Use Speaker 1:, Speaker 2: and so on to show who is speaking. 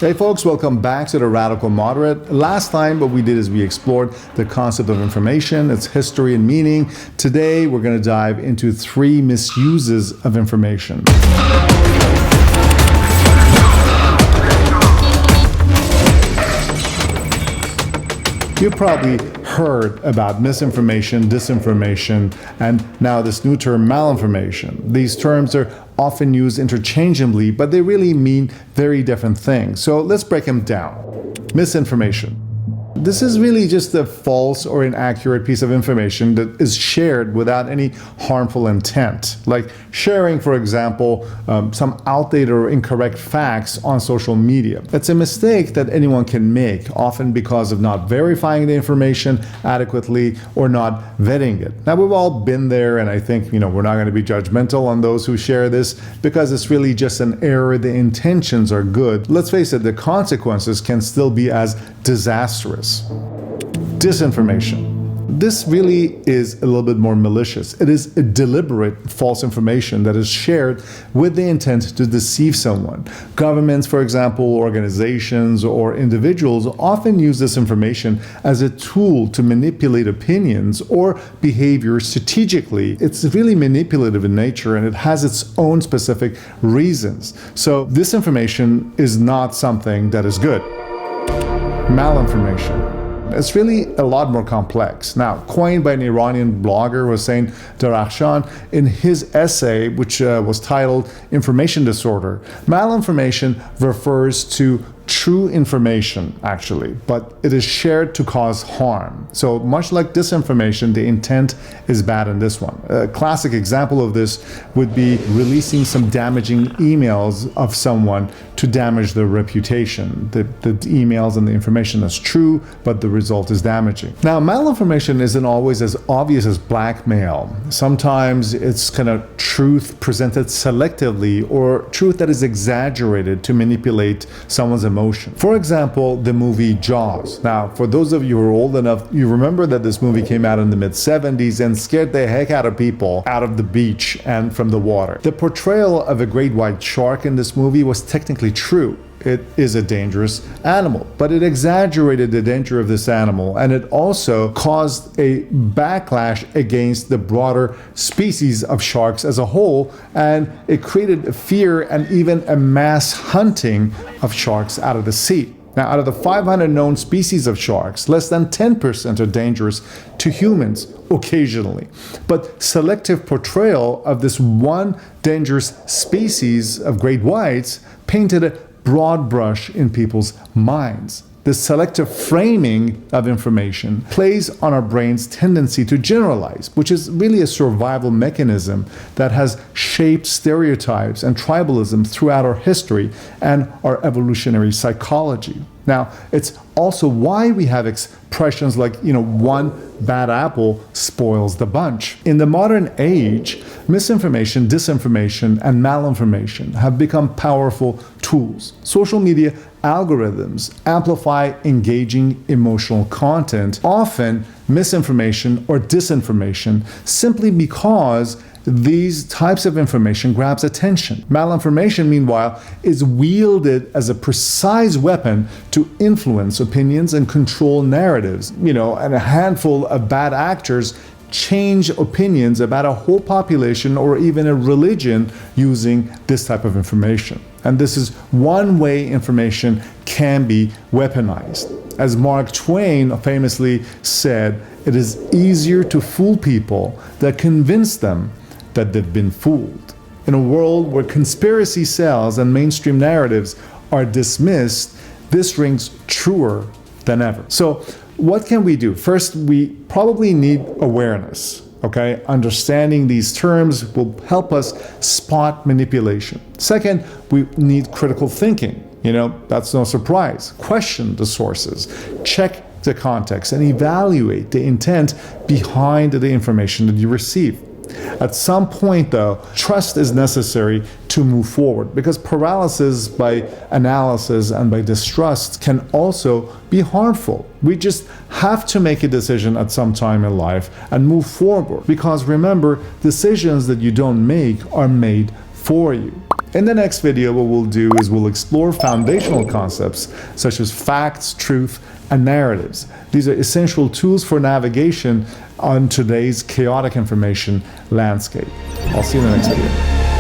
Speaker 1: Hey folks, welcome back to the Radical Moderate. Last time what we did is we explored the concept of information, its history and meaning. Today we're going to dive into 3 misuses of information. You've probably heard about misinformation, disinformation, and now this new term, malinformation. These terms are often used interchangeably, but they really mean very different things. So let's break them down. Misinformation. This is really just a false or inaccurate piece of information that is shared without any harmful intent. Like sharing, for example, some outdated or incorrect facts on social media. It's a mistake that anyone can make, often because of not verifying the information adequately or not vetting it. Now, we've all been there, and I think, we're not going to be judgmental on those who share this because it's really just an error. The intentions are good. Let's face it, the consequences can still be as disastrous. Disinformation. This really is a little bit more malicious. It is a deliberate false information that is shared with the intent to deceive someone. Governments, for example, organizations, or individuals often use this information as a tool to manipulate opinions or behavior strategically. It's really manipulative in nature, and it has its own specific reasons. So this information is not something that is good. Malinformation. It's really a lot more complex. Now, coined by an Iranian blogger, Hossein Darakhshan, in his essay, which was titled Information Disorder, malinformation refers to true information, actually, but it is shared to cause harm. So much like disinformation, the intent is bad in this one. A classic example of this would be releasing some damaging emails of someone to damage their reputation. The emails and the information is true, but the result is damaging. Now, malinformation isn't always as obvious as blackmail. Sometimes it's kind of truth presented selectively, or truth that is exaggerated to manipulate someone's emotion. For example, the movie Jaws. Now, for those of you who are old enough, you remember that this movie came out in the mid-70s and scared the heck out of people out of the beach and from the water. The portrayal of a great white shark in this movie was technically true. It is a dangerous animal, but it exaggerated the danger of this animal, and it also caused a backlash against the broader species of sharks as a whole, and it created fear and even a mass hunting of sharks out of the sea. Now, out of the 500 known species of sharks, less than 10% are dangerous to humans occasionally. But selective portrayal of this one dangerous species of great whites painted a broad brush in people's minds. This selective framing of information plays on our brain's tendency to generalize, which is really a survival mechanism that has shaped stereotypes and tribalism throughout our history and our evolutionary psychology. Now, it's also why we have expressions like, one bad apple spoils the bunch. In the modern age, misinformation, disinformation, and malinformation have become powerful tools. Social media algorithms amplify engaging emotional content, often misinformation or disinformation, simply because these types of information grabs attention. Malinformation, meanwhile, is wielded as a precise weapon to influence opinions and control narratives. And a handful of bad actors change opinions about a whole population or even a religion using this type of information. And this is one way information can be weaponized. As Mark Twain famously said, it is easier to fool people than convince them that they've been fooled. In a world where conspiracy sells and mainstream narratives are dismissed, this rings truer than ever. So what can we do? First, we probably need awareness. Okay, understanding these terms will help us spot manipulation. Second, we need critical thinking. That's no surprise. Question the sources, check the context, and evaluate the intent behind the information that you receive. At some point, though, trust is necessary to move forward, because paralysis by analysis and by distrust can also be harmful. We just have to make a decision at some time in life and move forward, because remember, decisions that you don't make are made for you. In the next video, what we'll do is we'll explore foundational concepts such as facts, truth, and narratives. These are essential tools for navigation on today's chaotic information landscape. I'll see you in the next video.